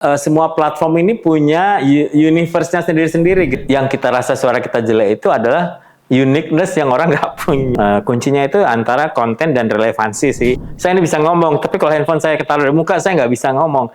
semua platform ini punya universe-nya sendiri-sendiri gitu. Yang kita rasa suara kita jelek itu adalah uniqueness yang orang nggak punya. Kuncinya itu antara konten dan relevansi sih. Saya ini bisa ngomong, tapi kalau handphone saya ketaruh di muka, saya nggak bisa ngomong.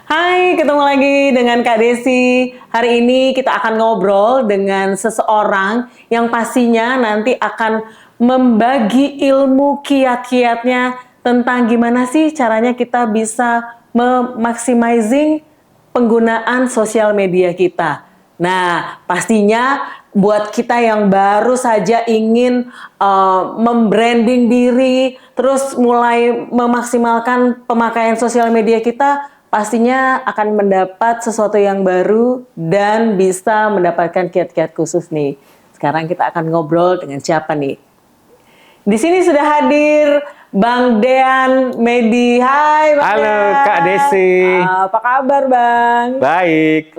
Hai, ketemu lagi dengan Kak Desi. Hari ini kita akan ngobrol dengan seseorang yang pastinya nanti akan membagi ilmu kiat-kiatnya tentang gimana sih caranya kita bisa memaksimizing penggunaan sosial media kita. Nah, pastinya buat kita yang baru saja ingin membranding diri, terus mulai memaksimalkan pemakaian sosial media kita, pastinya akan mendapat sesuatu yang baru dan bisa mendapatkan kiat-kiat khusus nih. Sekarang kita akan ngobrol dengan siapa nih? Di sini sudah hadir Bang Dean Medi. Hai Bang Halo Dean. Kak Desi. Apa kabar Bang? Baik.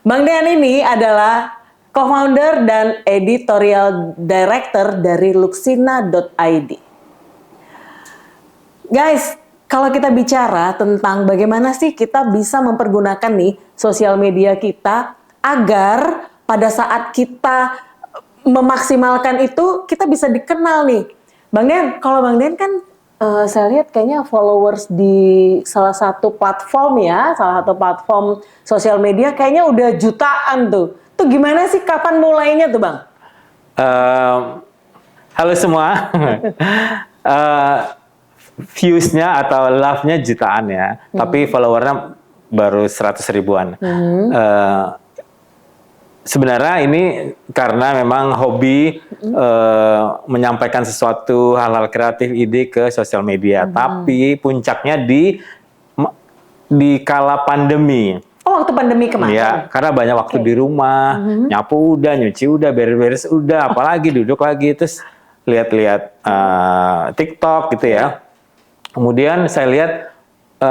Bang Dean ini adalah co-founder dan editorial director dari Luxina.id. Guys, kalau kita bicara tentang bagaimana sih kita bisa mempergunakan nih sosial media kita agar pada saat kita memaksimalkan itu kita bisa dikenal nih. Bang Den, kalau Bang Den kan saya lihat kayaknya followers di salah satu platform sosial media kayaknya udah jutaan tuh. Tuh gimana sih, kapan mulainya tuh Bang? Halo semua. Views-nya atau love-nya jutaan ya, tapi followernya baru 100 ribuan. Sebenarnya ini karena memang hobi menyampaikan sesuatu hal-hal kreatif, ide ke sosial media. Tapi puncaknya di kala pandemi. Oh, waktu pandemi kemarin? Ya, karena banyak waktu di rumah, nyapu udah, nyuci udah, beres-beres udah, apalagi duduk lagi, terus lihat-lihat TikTok gitu ya. Kemudian saya lihat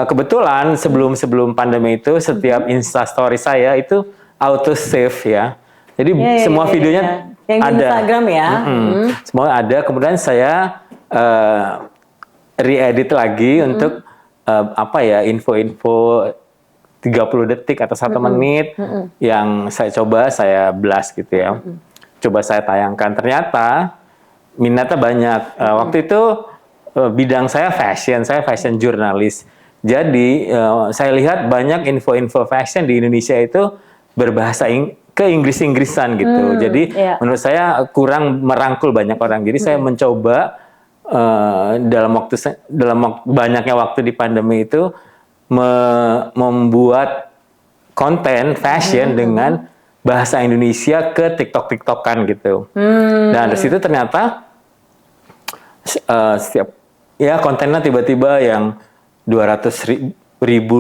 kebetulan sebelum pandemi itu setiap Instastory saya itu auto save ya. Jadi semua videonya yang ada. Di Instagram ya. Semua ada. Kemudian saya re-edit lagi untuk info-info 30 detik atau 1 menit yang saya blast gitu ya. Coba saya tayangkan. Ternyata minatnya banyak. Waktu itu bidang saya fashion jurnalis. Jadi saya lihat banyak info-info fashion di Indonesia itu berbahasa ke Inggris-Inggrisan gitu. Jadi menurut saya kurang merangkul banyak orang. Jadi saya mencoba dalam banyaknya waktu di pandemi itu membuat konten fashion dengan bahasa Indonesia ke TikTok-TikTokan gitu. Dan dari situ ternyata kontennya tiba-tiba yang 200.000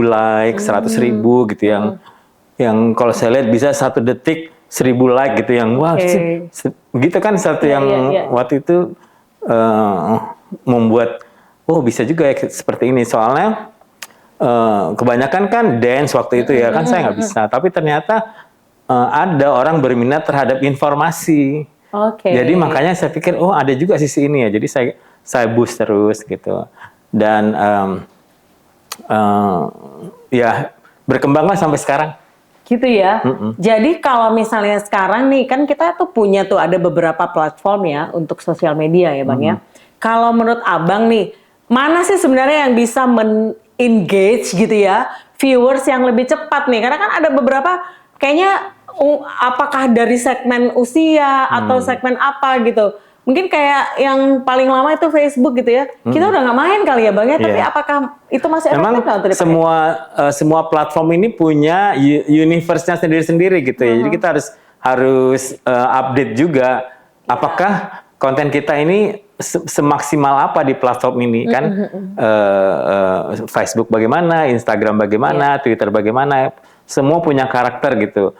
like, 100.000 gitu yang kalau saya lihat bisa 1 detik 1.000 like gitu yang wah gitu kan waktu itu membuat bisa juga ya seperti ini soalnya kebanyakan kan dance waktu itu ya kan saya nggak bisa, tapi ternyata ada orang berminat terhadap informasi. Jadi makanya saya pikir ada juga sisi ini ya, jadi saya boost terus gitu dan berkembanglah sampai sekarang. Gitu ya. Jadi kalau misalnya sekarang nih kan kita tuh punya tuh ada beberapa platform ya untuk sosial media ya Bang ya. Kalau menurut Abang nih, mana sih sebenarnya yang bisa engage gitu ya viewers yang lebih cepat nih? Karena kan ada beberapa kayaknya apakah dari segmen usia atau segmen apa gitu. Mungkin kayak yang paling lama itu Facebook gitu ya. Kita udah nggak main kali ya Bang ya, tapi apakah itu masih efektif? Memang semua platform ini punya universe-nya sendiri-sendiri gitu ya. Jadi kita harus update juga apakah konten kita ini semaksimal apa di platform ini kan. Facebook bagaimana, Instagram bagaimana, Twitter bagaimana, semua punya karakter gitu.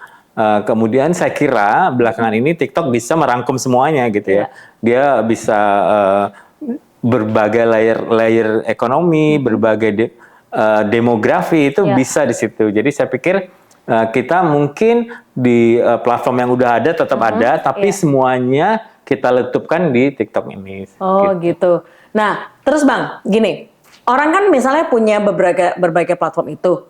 Kemudian saya kira belakangan ini TikTok bisa merangkum semuanya gitu ya. Dia bisa berbagai layer ekonomi, berbagai demografi itu bisa di situ. Jadi saya pikir kita mungkin di platform yang udah ada tetap ada, tapi semuanya kita letupkan di TikTok ini. Oh gitu. Nah, terus Bang, gini, orang kan misalnya punya berbagai platform itu.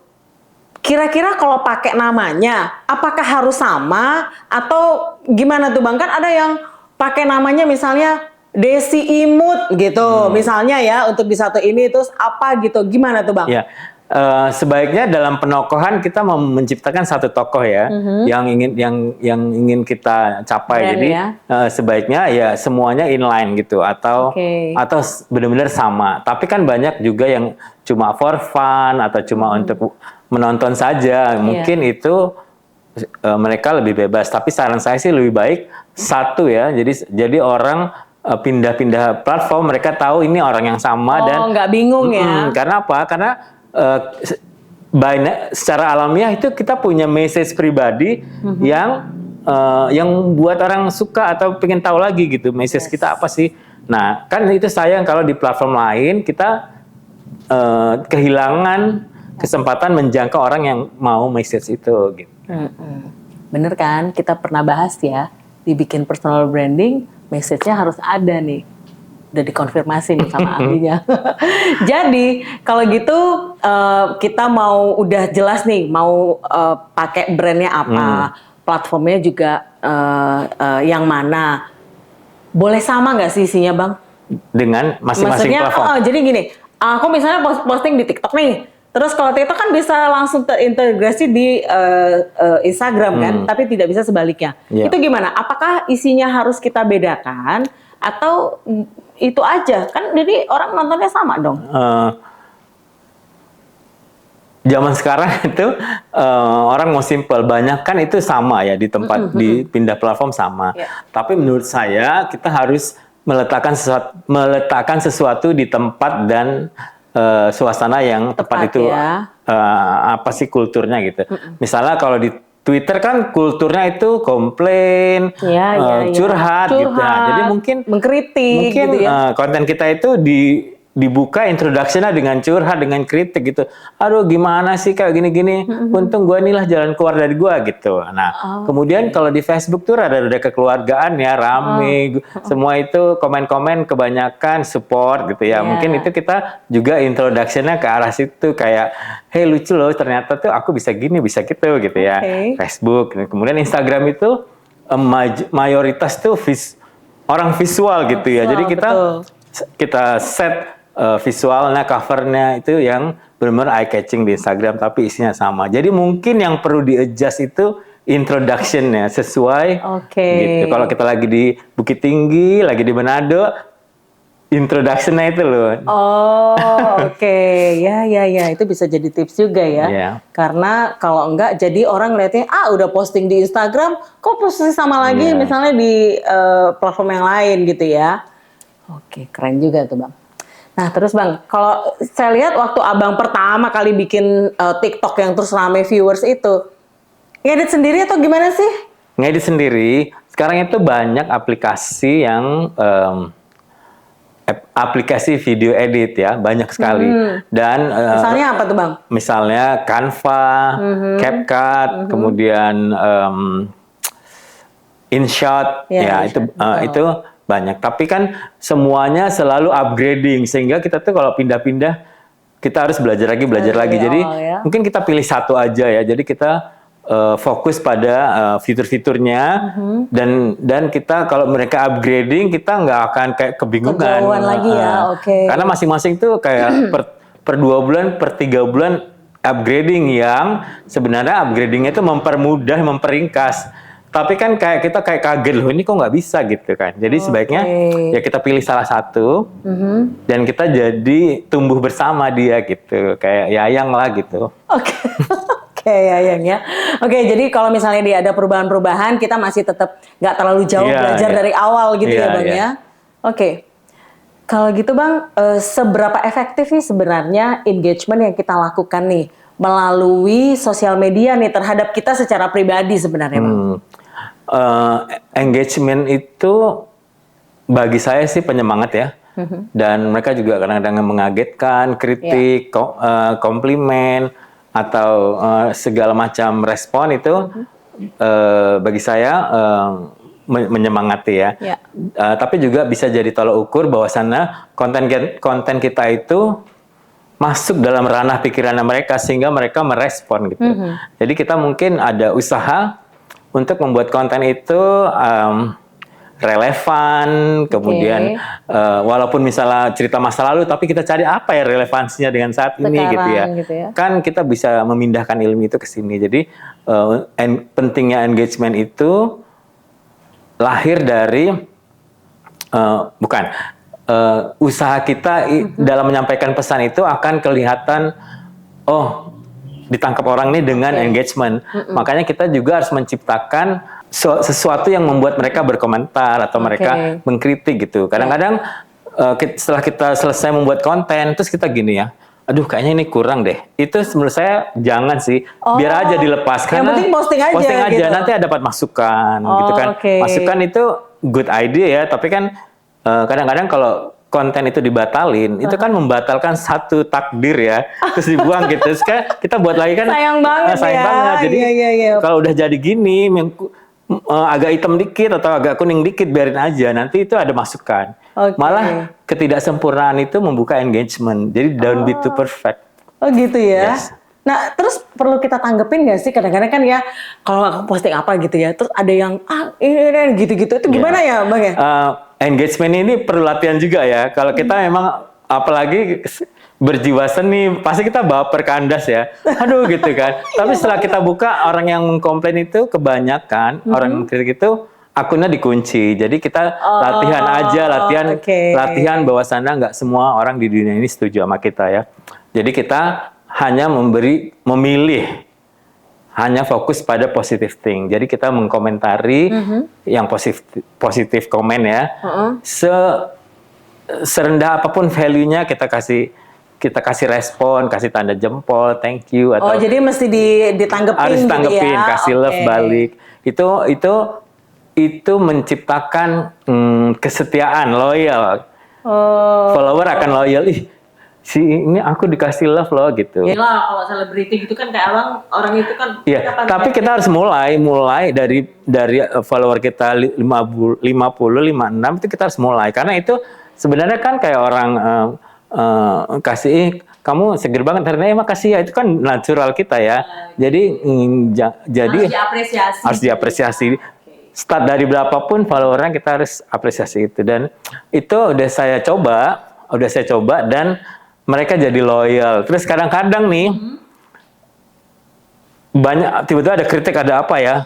Kira-kira kalau pakai namanya, apakah harus sama atau gimana tuh Bang? Kan ada yang pakai namanya misalnya Desi Imut gitu, misalnya ya untuk di satu ini terus apa gitu, gimana tuh Bang? Ya, sebaiknya dalam penokohan kita mau menciptakan satu tokoh ya, yang ingin kita capai. Brand Jadi ya. sebaiknya ya semuanya inline gitu, atau Oke. benar-benar sama. Tapi kan banyak juga yang cuma for fun atau cuma untuk menonton saja. Mungkin itu mereka lebih bebas. Tapi saran saya sih lebih baik satu ya. Jadi orang pindah-pindah platform, mereka tahu ini orang yang sama dan nggak bingung ya. karena apa? Karena secara alamiah itu kita punya message pribadi yang buat orang suka atau pengen tahu lagi gitu message kita apa sih. Nah kan itu sayang kalau di platform lain kita kehilangan kesempatan menjangkau orang yang mau message itu gitu. Bener kan, kita pernah bahas ya, dibikin personal branding, message-nya harus ada nih. Udah dikonfirmasi nih sama ahlinya. Jadi kalau gitu kita mau udah jelas nih mau pakai brandnya apa, platformnya juga yang mana. Boleh sama nggak sih isinya Bang? Dengan masing-masing platform. Jadi gini, aku misalnya posting di TikTok nih. Terus kalau TikTok kan bisa langsung terintegrasi di Instagram kan, tapi tidak bisa sebaliknya. Itu gimana? Apakah isinya harus kita bedakan atau itu aja? Kan jadi orang nontonnya sama dong. Zaman sekarang itu orang mau simple, banyak kan itu sama ya di tempat di pindah platform sama. Tapi menurut saya kita harus meletakkan sesuatu di tempat dan suasana yang tepat itu ya. Apa sih kulturnya gitu. Misalnya kalau di Twitter kan kulturnya itu komplain, curhat gitu. Nah, jadi mungkin mengkritik gitu ya. Konten kita itu dibuka introduction-nya dengan curhat, dengan kritik gitu. Aduh gimana sih kayak gini-gini, untung gue inilah jalan keluar dari gue gitu. Nah kemudian kalau di Facebook tuh ada kekeluargaan ya, rame, semua itu komen-komen kebanyakan support gitu ya. Mungkin itu kita juga introduction-nya ke arah situ, kayak hey lucu loh ternyata tuh aku bisa gini, bisa gitu ya. Facebook, kemudian Instagram itu mayoritas tuh orang visual gitu ya. Jadi kita set visualnya, covernya itu yang benar-benar eye catching di Instagram, tapi isinya sama. Jadi mungkin yang perlu di-adjust itu introduction-nya sesuai. Gitu. Kalau kita lagi di Bukit Tinggi, lagi di Manado, introduction-nya itu loh. Ya, itu bisa jadi tips juga ya. Karena kalau enggak, jadi orang lihatnya, udah posting di Instagram, kok posting sama lagi misalnya di platform yang lain gitu ya. Oke, keren juga tuh Bang. Nah terus Bang, kalau saya lihat waktu Abang pertama kali bikin TikTok yang terus rame viewers itu, ngedit sendiri atau gimana sih? Ngedit sendiri. Sekarang itu banyak aplikasi yang aplikasi video edit ya, banyak sekali. Dan misalnya apa tuh Bang? Misalnya Canva, CapCut, kemudian InShot, itu banyak. Tapi kan semuanya selalu upgrading, sehingga kita tuh kalau pindah-pindah kita harus belajar lagi. Jadi mungkin kita pilih satu aja ya. Jadi kita fokus pada fitur-fiturnya dan kita kalau mereka upgrading kita nggak akan kayak kebingungan. Lagi ya, Karena masing-masing tuh kayak per 2 bulan, per 3 bulan upgrading, yang sebenarnya upgradingnya itu mempermudah, memperingkas. Tapi kan kita kaget loh, ini kok nggak bisa gitu kan. Jadi sebaiknya ya kita pilih salah satu dan kita jadi tumbuh bersama dia gitu, kayak Yayang lah gitu. Yayang ya. Jadi kalau misalnya dia ada perubahan-perubahan, kita masih tetap nggak terlalu jauh belajar dari awal gitu ya Bang ya. Kalau gitu Bang, seberapa efektif nih sebenarnya engagement yang kita lakukan nih melalui sosial media nih terhadap kita secara pribadi sebenarnya Bang? Engagement itu bagi saya sih penyemangat ya, dan mereka juga kadang-kadang mengagetkan, kritik, komplimen atau segala macam respon itu bagi saya menyemangati ya. Ya. Tapi juga bisa jadi tolak ukur bahwasannya konten kita itu masuk dalam ranah pikiran mereka sehingga mereka merespon gitu. Jadi kita mungkin ada usaha untuk membuat konten itu relevan, kemudian walaupun misalnya cerita masa lalu, tapi kita cari apa ya relevansinya dengan saat ini gitu ya. Kan kita bisa memindahkan ilmu itu ke sini. Jadi pentingnya engagement itu lahir dari usaha kita dalam menyampaikan pesan itu akan kelihatan, oh ditangkap orang ini dengan engagement. Makanya kita juga harus menciptakan sesuatu yang membuat mereka berkomentar atau mereka mengkritik gitu. Kadang-kadang setelah kita selesai membuat konten, terus kita gini ya, aduh kayaknya ini kurang deh. Itu menurut saya jangan sih, biar aja dilepas. Karena yang penting posting aja gitu. Nanti dapat masukan gitu kan. Masukan itu good idea ya, tapi kan kadang-kadang kalau konten itu dibatalin, itu kan membatalkan satu takdir ya, terus dibuang gitu. Terus kita buat lagi kan sayang banget ya. Jadi kalau udah jadi gini, agak hitam dikit atau agak kuning dikit biarin aja, nanti itu ada masukan. Malah ketidaksempurnaan itu membuka engagement, jadi don't be too perfect. Oh gitu ya. Yes. Nah terus perlu kita tanggepin nggak sih, kadang-kadang kan ya kalau aku posting apa gitu ya, terus ada yang ini gitu-gitu, itu gimana ya Bang ya? Engagement ini perlu latihan juga ya. Kalau kita memang apalagi berjiwa seni, pasti kita baper kandas ya. Aduh gitu kan. Tapi setelah kita buka, orang yang mengkomplain itu kebanyakan, orang yang mengkritik itu akunnya dikunci. Jadi kita latihan aja, latihan bahwasannya nggak semua orang di dunia ini setuju sama kita ya. Jadi kita hanya memilih, hanya fokus pada positive thing. Jadi kita mengkomentari yang positif komen ya. Serendah apapun value-nya kita kasih respon, kasih tanda jempol, thank you atau jadi mesti ditanggepin harus tanggepin, gitu ya? kasih love balik. Itu menciptakan kesetiaan, loyal. Follower akan loyal. Ini aku dikasih love loh gitu. Yalah, kalau selebriti gitu kan kayak orang itu kan. Iya, tapi kita harus mulai dari follower kita 50, 56 itu kita harus mulai, karena itu sebenarnya kan kayak orang kasih kamu seger banget hari ini, makasih ya, itu kan natural kita ya. Jadi harus diapresiasi. Start dari berapapun followernya kita harus apresiasi itu, dan itu udah saya coba dan mereka jadi loyal. Terus kadang-kadang nih banyak tiba-tiba ada kritik, ada apa ya?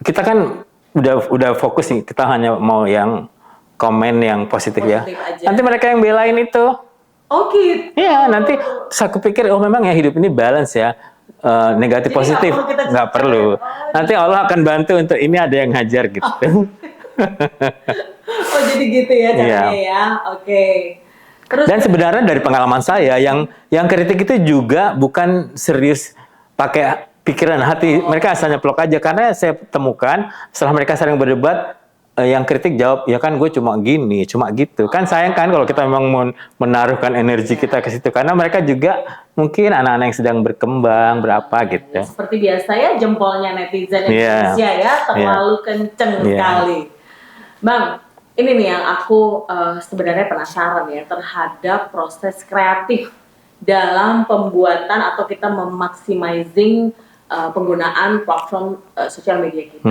Kita kan udah fokus nih, kita hanya mau yang komen yang positif ya. Aja. Nanti mereka yang belain itu. Oh gitu. Iya, nanti aku pikir memang ya hidup ini balance ya. Negatif jadi positif nggak perlu. Nanti Allah akan bantu untuk ini ada yang ngajar gitu. Jadi gitu ya caranya ya. Oke. Terus, dan sebenarnya dari pengalaman saya yang kritik itu juga bukan serius pakai pikiran hati. Mereka asalnya plok aja, karena saya temukan setelah mereka sering berdebat, yang kritik jawab, ya kan gue cuma gini, cuma gitu. Kan sayang kan kalau kita memang menaruhkan energi kita ke situ, karena mereka juga mungkin anak-anak yang sedang berkembang berapa gitu. Seperti biasa ya, jempolnya netizen Indonesia ya terlalu kenceng sekali. Bang, ini nih yang aku sebenarnya penasaran ya terhadap proses kreatif dalam pembuatan atau kita memaksimizing penggunaan platform sosial media kita.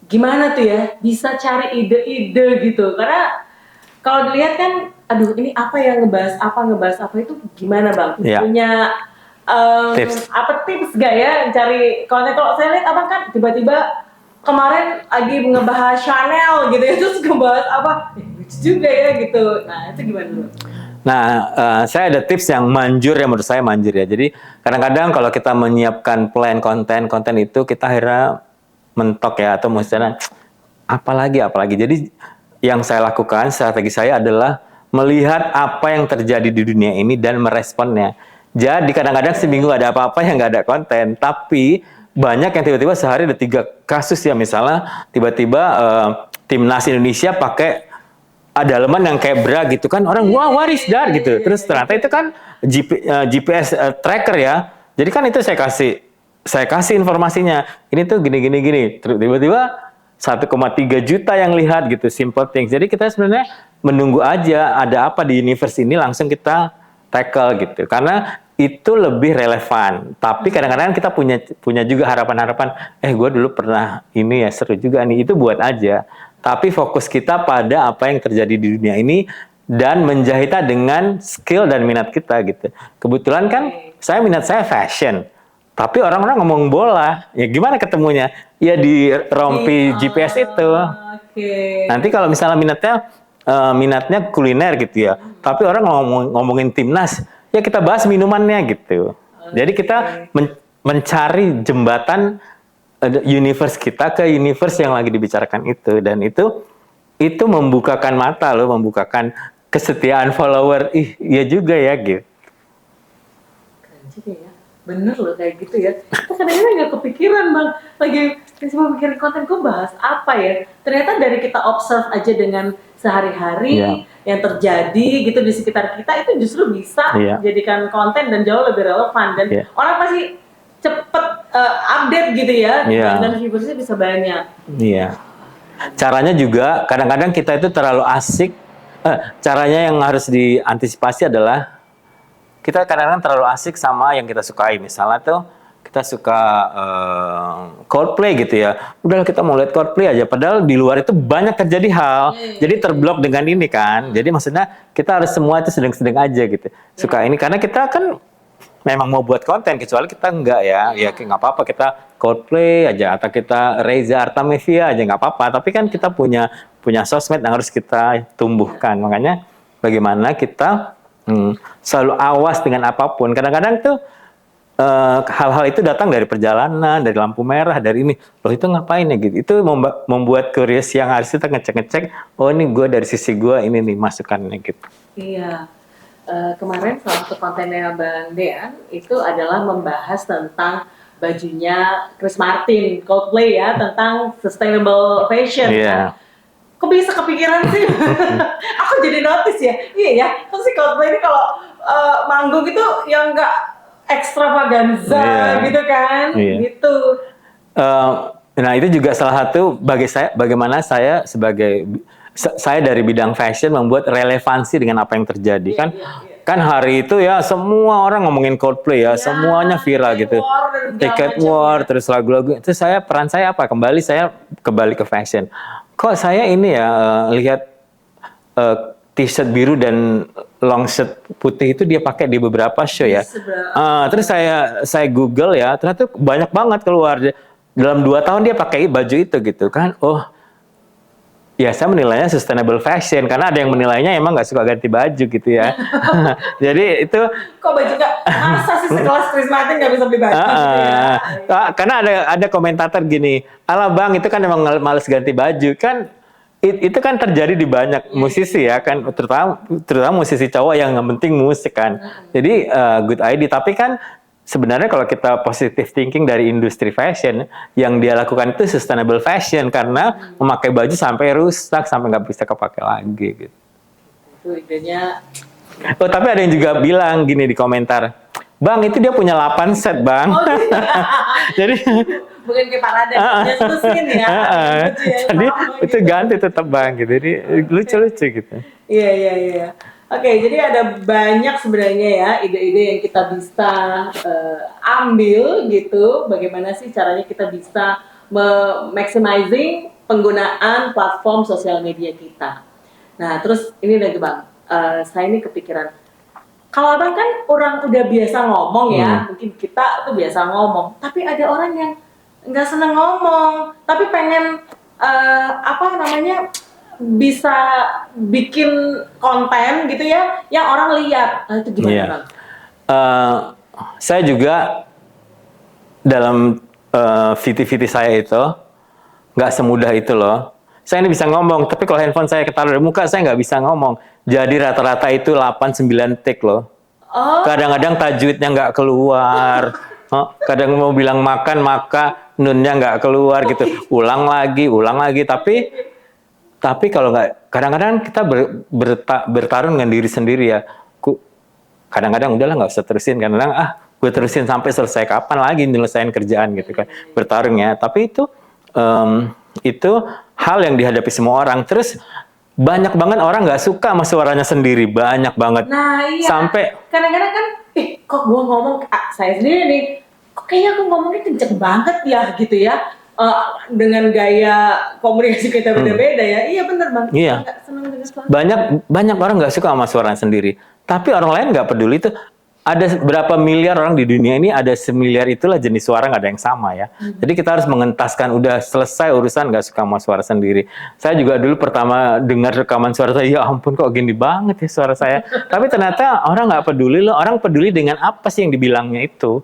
Gimana tuh ya bisa cari ide-ide gitu, karena kalau dilihat kan aduh ini apa ya, ngebahas apa itu gimana Bang? Punya tips gak ya cari konten? Kalau saya lihat abang kan tiba-tiba kemarin lagi ngebahas Chanel gitu ya, terus ngebahas apa lucu juga ya gitu. Nah itu gimana dulu? Nah, saya ada tips yang manjur ya, menurut saya manjur ya. Jadi kadang-kadang kalau kita menyiapkan plan konten itu kita akhirnya mentok ya, atau misalnya apalagi. Jadi yang saya lakukan, strategi saya adalah melihat apa yang terjadi di dunia ini dan meresponnya. Jadi kadang-kadang seminggu ada apa-apa yang nggak ada konten, tapi banyak yang tiba-tiba sehari ada 3 kasus ya, misalnya tiba-tiba timnas Indonesia pakai daleman yang kayak bra gitu kan, orang wah what is that gitu. Terus ternyata itu kan GPS tracker ya. Jadi kan itu saya kasih informasinya. Ini tuh gini. Tiba-tiba 1,3 juta yang lihat gitu, simple things. Jadi kita sebenarnya menunggu aja ada apa di universe ini langsung kita tackle gitu. Karena itu lebih relevan. Tapi kadang-kadang kita punya juga harapan-harapan, gue dulu pernah ini ya, seru juga nih, itu buat aja. Tapi fokus kita pada apa yang terjadi di dunia ini dan menjahitnya dengan skill dan minat kita gitu. Kebetulan kan minat saya fashion. Tapi orang-orang ngomong bola, ya gimana ketemunya? Ya di rompi GPS itu. Nanti kalau misalnya minatnya kuliner gitu ya. Tapi orang ngomongin timnas, ya kita bahas minumannya gitu. Jadi kita mencari jembatan universe kita ke universe yang lagi dibicarakan itu. Dan itu membukakan mata loh, membukakan kesetiaan follower. Iya juga ya gitu. Keren juga ya. Bener loh kayak gitu ya. Kita kadang-kadang nggak kepikiran Bang. Lagi cuma mikirin konten gue bahas apa ya. Ternyata dari kita observe aja dengan sehari-hari yang terjadi gitu di sekitar kita, itu justru bisa jadikan konten dan jauh lebih relevan. Dan orang pasti cepet update gitu ya. Dan viewersnya bisa banyak. Iya. Caranya juga kadang-kadang kita itu terlalu asik. Caranya yang harus diantisipasi adalah kita kadang-kadang terlalu asik sama yang kita sukai. Misalnya tuh kita suka Coldplay gitu ya. Udah kita mau lihat Coldplay aja. Padahal di luar itu banyak terjadi hal. Jadi terblok dengan ini kan. Jadi maksudnya kita harus semua itu sedang-sedang aja gitu. Suka ini karena kita kan memang mau buat konten. Kecuali kita enggak ya. Ya nggak apa-apa kita Coldplay aja. Atau kita Reza Artamevia aja nggak apa-apa. Tapi kan kita punya sosmed yang harus kita tumbuhkan. Makanya bagaimana kita selalu awas dengan apapun. Kadang-kadang tuh hal-hal itu datang dari perjalanan, dari lampu merah, dari ini. Loh itu ngapain ya gitu. Itu membuat curious yang harus kita ngecek-ngecek. Oh ini gue dari sisi gue ini nih masukannya gitu. Iya. Kemarin salah satu kontennya Bang Dean itu adalah membahas tentang bajunya Chris Martin, Coldplay ya, tentang sustainable fashion. Iya. Kok bisa kepikiran sih? Aku jadi notice ya. Iya ya, kan si Coldplay ini kalau manggung itu yang nggak extravaganza gitu kan, gitu. Nah itu juga salah satu bagaimana saya dari bidang fashion membuat relevansi dengan apa yang terjadi kan. Kan hari itu ya semua orang ngomongin Coldplay ya, semuanya viral gitu. Ticket war, terus lagu-lagu. Itu peran saya apa? Saya kembali ke fashion. Kok saya ini ya lihat t-shirt biru dan long shirt putih itu dia pakai di beberapa show ya. Terus saya Google ya, ternyata banyak banget keluar. Dalam 2 tahun dia pakai baju itu gitu kan. Oh, ya saya menilainya sustainable fashion karena ada yang menilainya emang nggak suka ganti baju gitu ya. Jadi itu. Kok baju nggak? Masa sih sekelas Chris Martin nggak bisa beli baju? Gitu ya? Karena ada komentator gini, ala bang itu kan emang males ganti baju kan. Itu kan terjadi di banyak musisi ya kan, terutama musisi cowok yang nggak penting musik kan. Jadi good idea. Tapi kan sebenarnya kalau kita positive thinking dari industri fashion, yang dia lakukan itu sustainable fashion karena memakai baju sampai rusak, sampai nggak bisa kepake lagi gitu. Itu idenya. Oh tapi ada yang juga bilang gini di komentar, bang itu dia punya 8 set bang. Oh, jadi bukan kayak parade, dia terusin ya. Jadi itu ganti tetap bang gitu. Jadi lucu-lucu gitu. Iya. Oke, jadi ada banyak sebenarnya ya ide-ide yang kita bisa ambil gitu. Bagaimana sih caranya kita bisa maximizing penggunaan platform sosial media kita. Nah, terus ini lagi bang, saya ini kepikiran. Kalau abang kan orang udah biasa ngomong ya, mungkin kita tuh biasa ngomong. Tapi ada orang yang nggak seneng ngomong, tapi pengen bisa bikin konten gitu ya, yang orang lihat. Nah, itu gimana bang? Saya juga dalam VT saya itu nggak semudah itu loh. Saya ini bisa ngomong, tapi kalau handphone saya ketaruh di muka, saya nggak bisa ngomong. Jadi rata-rata itu 8-9 take loh. Kadang-kadang tajwidnya nggak keluar. Kadang mau bilang makan, maka nunnya nggak keluar gitu. Ulang lagi. Tapi kalau nggak, kadang-kadang kita bertarung dengan diri sendiri ya. Kadang-kadang udahlah nggak usah terusin. Kadang-kadang gue terusin sampai selesai kapan lagi nyelesain kerjaan gitu kan. Bertarung ya. Tapi itu itu hal yang dihadapi semua orang. Terus banyak banget orang nggak suka sama suaranya sendiri, banyak banget. Nah iya. Sampai kadang-kadang kan, kok gue ngomong saya sendiri nih, kok kayaknya aku ngomongnya kenceng banget ya gitu ya. Dengan gaya komunikasi kita beda-beda ya. Iya bener Bang. Iya. Nggak senang dengan suara. Banyak orang nggak suka sama suaranya sendiri. Tapi orang lain nggak peduli itu. Ada berapa miliar orang di dunia ini, ada semiliar itulah jenis suara, nggak ada yang sama ya. Jadi kita harus mengentaskan, udah selesai urusan nggak suka sama suara sendiri. Saya juga dulu pertama dengar rekaman suara saya, ya ampun kok gini banget ya suara saya. Tapi ternyata orang nggak peduli loh, orang peduli dengan apa sih yang dibilangnya itu.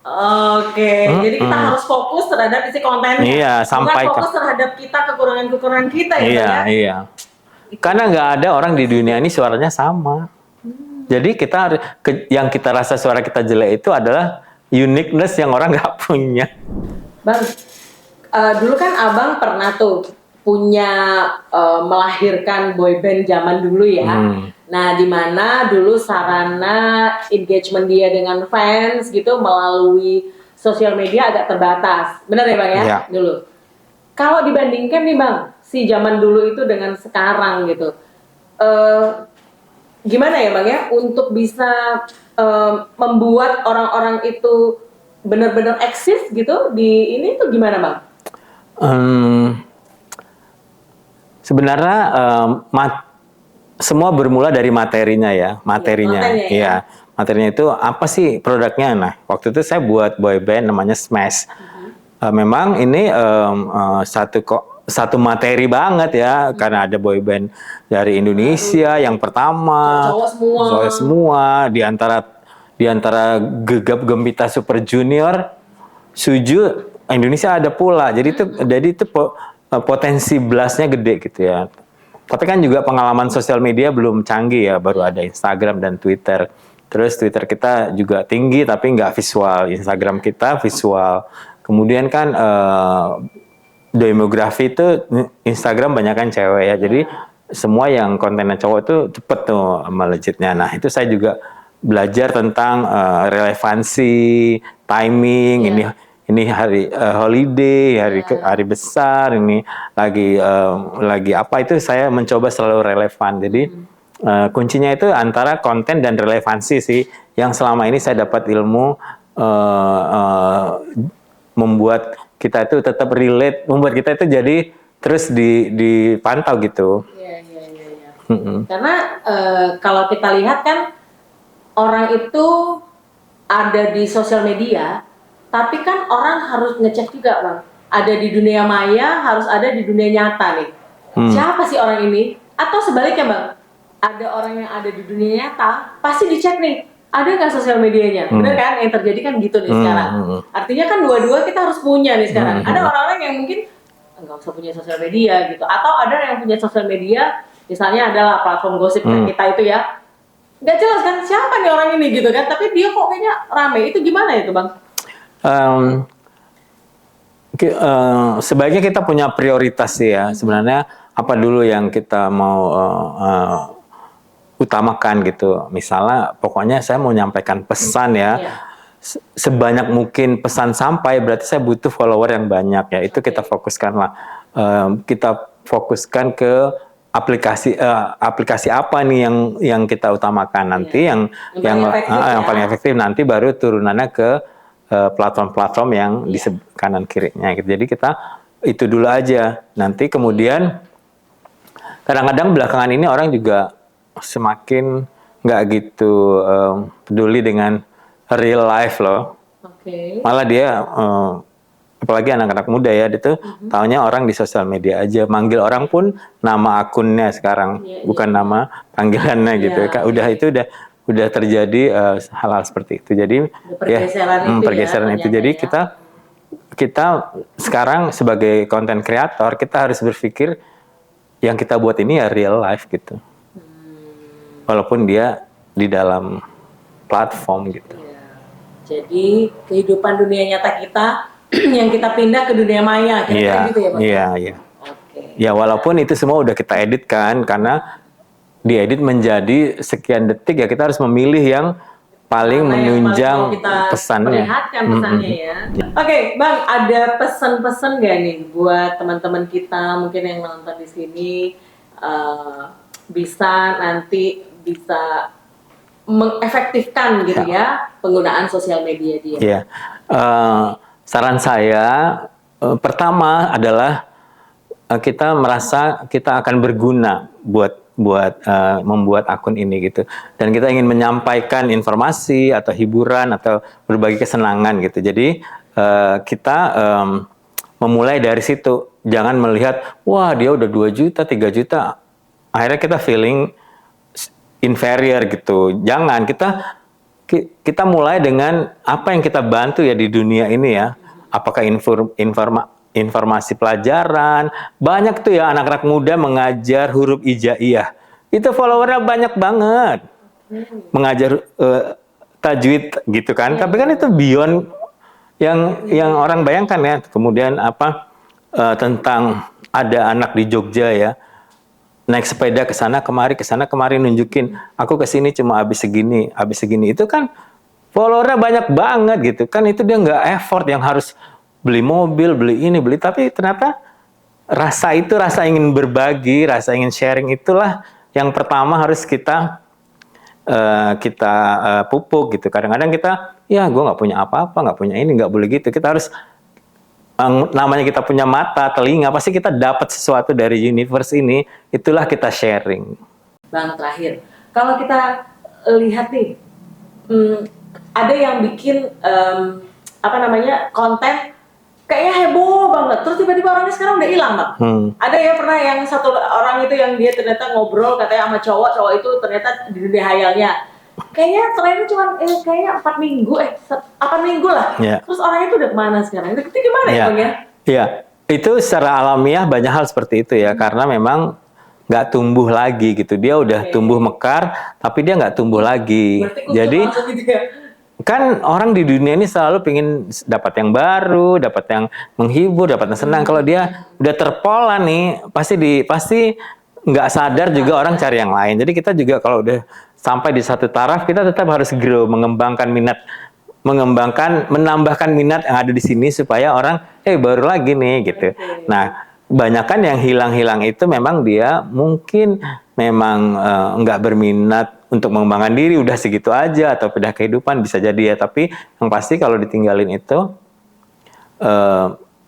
Oke, jadi kita harus fokus terhadap isi kontennya. Iya, sampaikan. Bukan fokus terhadap kita, kekurangan-kekurangan kita ya. Iya, Bang, ya? iya. Karena nggak ada orang di dunia ini suaranya sama. Jadi kita harus, yang kita rasa suara kita jelek itu adalah uniqueness yang orang nggak punya. Bang, dulu kan Abang pernah tuh punya melahirkan boyband zaman dulu ya. Nah, di mana dulu sarana engagement dia dengan fans gitu melalui sosial media agak terbatas. Benar ya Bang ya? Iya. Dulu. Kalau dibandingkan nih Bang, si zaman dulu itu dengan sekarang gitu. Gimana ya Bang ya untuk bisa membuat orang-orang itu benar-benar eksis gitu di ini tuh gimana Bang? Sebenarnya semua bermula dari materinya ya, materinya. Iya, materinya itu apa sih produknya? Nah, waktu itu saya buat boy band namanya Smash. Memang ini satu materi banget ya, karena ada boy band dari Indonesia yang pertama, cowok semua di antara Gegap Gempita Super Junior, Suju Indonesia ada pula. Jadi itu potensi blastnya gede gitu ya. Tapi kan juga pengalaman sosial media belum canggih ya, baru ada Instagram dan Twitter. Terus Twitter kita juga tinggi tapi nggak visual, Instagram kita visual. Kemudian kan demografi itu Instagram banyak kan cewek ya, jadi semua yang kontennya cowok itu cepet tuh melejitnya. Nah itu saya juga belajar tentang relevansi, timing, ini hari holiday, hari besar, ini lagi apa, itu saya mencoba selalu relevan. Jadi kuncinya itu antara konten dan relevansi sih, yang selama ini saya dapat ilmu membuat kita itu tetap relate, membuat kita itu jadi terus dipantau gitu. Iya. Karena kalau kita lihat kan orang itu ada di sosial media, tapi kan orang harus ngecek juga Bang. Ada di dunia maya, harus ada di dunia nyata nih. Siapa sih orang ini? Atau sebaliknya Bang, ada orang yang ada di dunia nyata, pasti dicek nih. Ada nggak sosial medianya? Bener kan? Yang terjadi kan gitu nih sekarang. Artinya kan dua-dua kita harus punya nih sekarang. Ada orang-orang yang mungkin nggak usah punya sosial media gitu. Atau ada yang punya sosial media, misalnya adalah platform gosip kita itu ya. Nggak jelas kan siapa nih orang ini gitu kan. Tapi dia kok kayaknya rame. Itu gimana itu Bang? Sebaiknya kita punya prioritas sih ya. Sebenarnya apa dulu yang kita mau utamakan gitu. Misalnya pokoknya saya mau nyampaikan pesan ya. Sebanyak mungkin pesan sampai, berarti saya butuh follower yang banyak ya. Itu kita fokuskan lah. Kita fokuskan ke aplikasi apa nih yang kita utamakan nanti, yang paling efektif, nanti baru turunannya ke platform-platform yang di kanan kirinya gitu. Jadi kita itu dulu aja. Nanti kemudian kadang-kadang belakangan ini orang juga semakin nggak gitu peduli dengan real life loh. Malah dia apalagi anak-anak muda ya, itu taunya orang di sosial media aja, manggil orang pun nama akunnya sekarang, bukan nama panggilannya gitu. Udah terjadi hal-hal seperti itu. Jadi pergeseran itu. Jadi kita sekarang sebagai content creator, kita harus berpikir yang kita buat ini ya real life gitu. Walaupun dia di dalam platform gitu. Jadi kehidupan dunia nyata kita yang kita pindah ke dunia maya, kira-kira gitu ya Pak? Iya. Ya walaupun itu semua udah kita edit kan, karena diedit menjadi sekian detik ya, kita harus memilih yang paling Apa yang menunjang mau kita pesannya. perlihatkan pesannya ya. Oke, Bang, ada pesan-pesan nggak nih buat teman-teman kita mungkin yang nonton di sini bisa nanti bisa mengefektifkan gitu ya penggunaan sosial media dia. Iya. Saran saya pertama adalah kita merasa kita akan berguna buat membuat akun ini gitu, dan kita ingin menyampaikan informasi atau hiburan atau berbagi kesenangan gitu. Jadi kita memulai dari situ, jangan melihat wah dia udah 2 juta 3 juta akhirnya kita feeling inferior gitu. Jangan, kita mulai dengan apa yang kita bantu ya di dunia ini ya. Apakah informasi pelajaran, banyak tuh ya anak-anak muda mengajar huruf hijaiyah. Itu followernya banyak banget. Mengajar tajwid gitu kan. Tapi kan itu beyond yang orang bayangkan ya. Kemudian tentang ada anak di Jogja ya, naik sepeda ke sana kemari nunjukin aku ke sini cuma habis segini. Itu kan followernya banyak banget gitu kan. Itu dia nggak effort yang harus beli mobil, beli ini, beli, tapi ternyata rasa ingin berbagi, rasa ingin sharing itulah yang pertama harus kita pupuk gitu. Kadang-kadang kita ya gue nggak punya apa-apa, nggak punya ini, nggak boleh gitu. Kita harus namanya kita punya mata, telinga, pasti kita dapat sesuatu dari universe ini, itulah kita sharing. Bang, terakhir, kalau kita lihat nih, ada yang bikin konten kayaknya heboh banget, terus tiba-tiba orangnya sekarang udah hilang, Bang. Ada ya pernah yang satu orang itu yang dia ternyata ngobrol katanya sama cowok itu ternyata di dunia hayalnya. Kayaknya trennya cuma kayaknya 4 minggu, 8 minggu lah. Yeah. Terus orangnya itu udah kemana sekarang? Itu gimana ya, Bang ya? Iya, itu secara alamiah banyak hal seperti itu ya, karena memang nggak tumbuh lagi gitu. Dia udah tumbuh mekar, tapi dia nggak tumbuh lagi. Jadi gitu ya? Kan orang di dunia ini selalu pengen dapat yang baru, dapat yang menghibur, dapat yang senang. Kalau dia udah terpola nih, pasti nggak sadar juga orang cari yang lain. Jadi kita juga kalau udah sampai di satu taraf, kita tetap harus grow, menambahkan minat yang ada di sini supaya orang, baru lagi nih gitu. Nah, kebanyakan yang hilang-hilang itu memang dia mungkin memang nggak berminat untuk mengembangkan diri, udah segitu aja atau pindah kehidupan bisa jadi ya. Tapi yang pasti kalau ditinggalin itu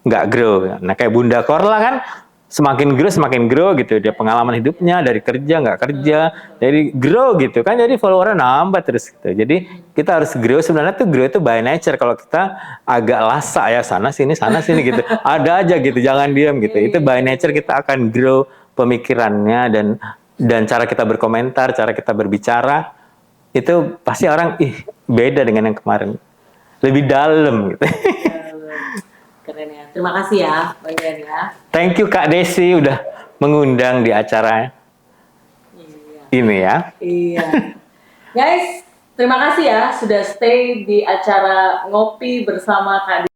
nggak grow. Nah kayak Bunda Korla kan semakin grow gitu, dia pengalaman hidupnya dari kerja nggak kerja, jadi grow gitu kan, jadi followernya nambah terus gitu. Jadi kita harus grow, sebenarnya tuh grow itu by nature. Kalau kita agak lasa ya sana sini gitu, ada aja gitu, jangan diam gitu. Itu by nature kita akan grow pemikirannya dan cara kita berkomentar, cara kita berbicara itu pasti orang beda dengan yang kemarin, lebih dalam gitu. Keren ya. Terima kasih ya, Bang Yan ya. Thank you Kak Desi udah mengundang di acara ini ya. Iya. Guys, terima kasih ya sudah stay di acara ngopi bersama Kak Desi.